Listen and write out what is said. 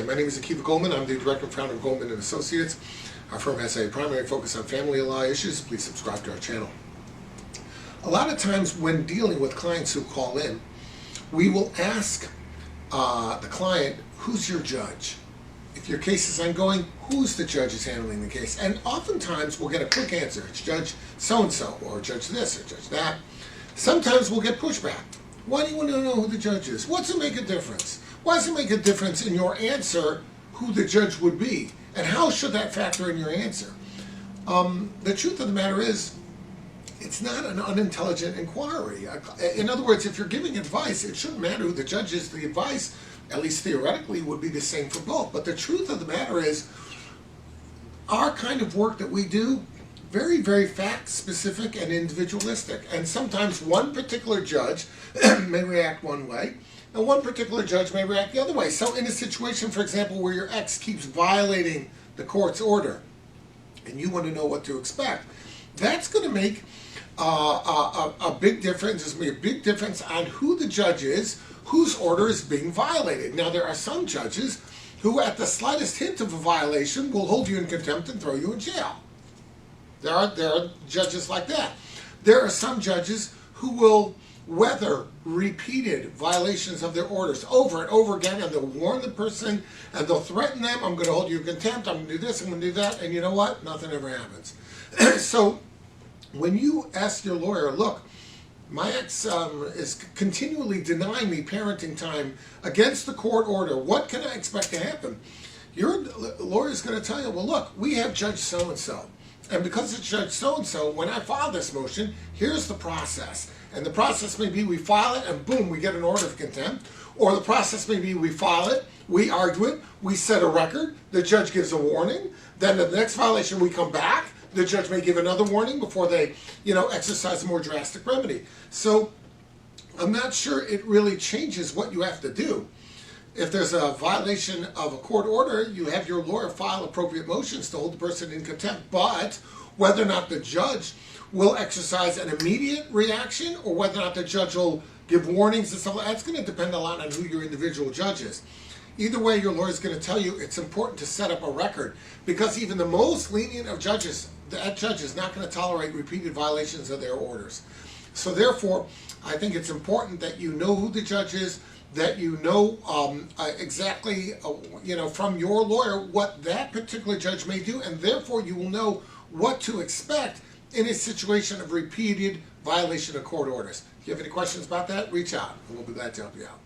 Hi, my name is Goldman. I'm the director and founder of Goldman and Associates. Our firm has a primary focus on family law issues. Please subscribe to our channel. A lot of times when dealing with clients who call in, we will ask the client, who's your judge? If your case is ongoing, who's the judge is handling the case? And oftentimes we'll get a quick answer. It's Judge so-and-so, or Judge this, or Judge that. Sometimes we'll get pushback. Why do you want to know who the judge is? What's it make a difference? Why does it make a difference in your answer who the judge would be? And how should that factor in your answer? The truth of the matter is, it's not an unintelligent inquiry. In other words, if you're giving advice, it shouldn't matter who the judge is. The advice, at least theoretically, would be the same for both. But the truth of the matter is, our kind of work that we do, very, very fact-specific and individualistic. And sometimes one particular judge may react one way, and one particular judge may react the other way. So in a situation, for example, where your ex keeps violating the court's order, and you want to know what to expect, that's going to make a big difference. There's going to be a big difference on who the judge is, whose order is being violated. Now, there are some judges who, at the slightest hint of a violation, will hold you in contempt and throw you in jail. There are judges like that. There are some judges who will weather repeated violations of their orders over and over again, and they'll warn the person, and they'll threaten them, I'm going to hold you in contempt, I'm going to do this, I'm going to do that, and you know what? Nothing ever happens. So when you ask your lawyer, look, my ex is continually denying me parenting time against the court order, what can I expect to happen? Your lawyer is going to tell you, well, look, we have Judge so-and-so. And because it's Judge so-and-so, when I file this motion, here's the process. And the process may be we file it and boom, we get an order of contempt. Or the process may be we file it, we argue it, we set a record, the judge gives a warning, then the next violation we come back, the judge may give another warning before they, exercise a more drastic remedy. So I'm not sure it really changes what you have to do. If there's a violation of a court order, you have your lawyer file appropriate motions to hold the person in contempt. But whether or not the judge will exercise an immediate reaction or whether or not the judge will give warnings and stuff like that, that's going to depend a lot on who your individual judge is. Either way, your lawyer is going to tell you it's important to set up a record, because even the most lenient of judges, that judge is not going to tolerate repeated violations of their orders. So therefore, I think it's important that you know who the judge is, that you know exactly, from your lawyer what that particular judge may do, and therefore you will know what to expect in a situation of repeated violation of court orders. If you have any questions about that, reach out, and we'll be glad to help you out.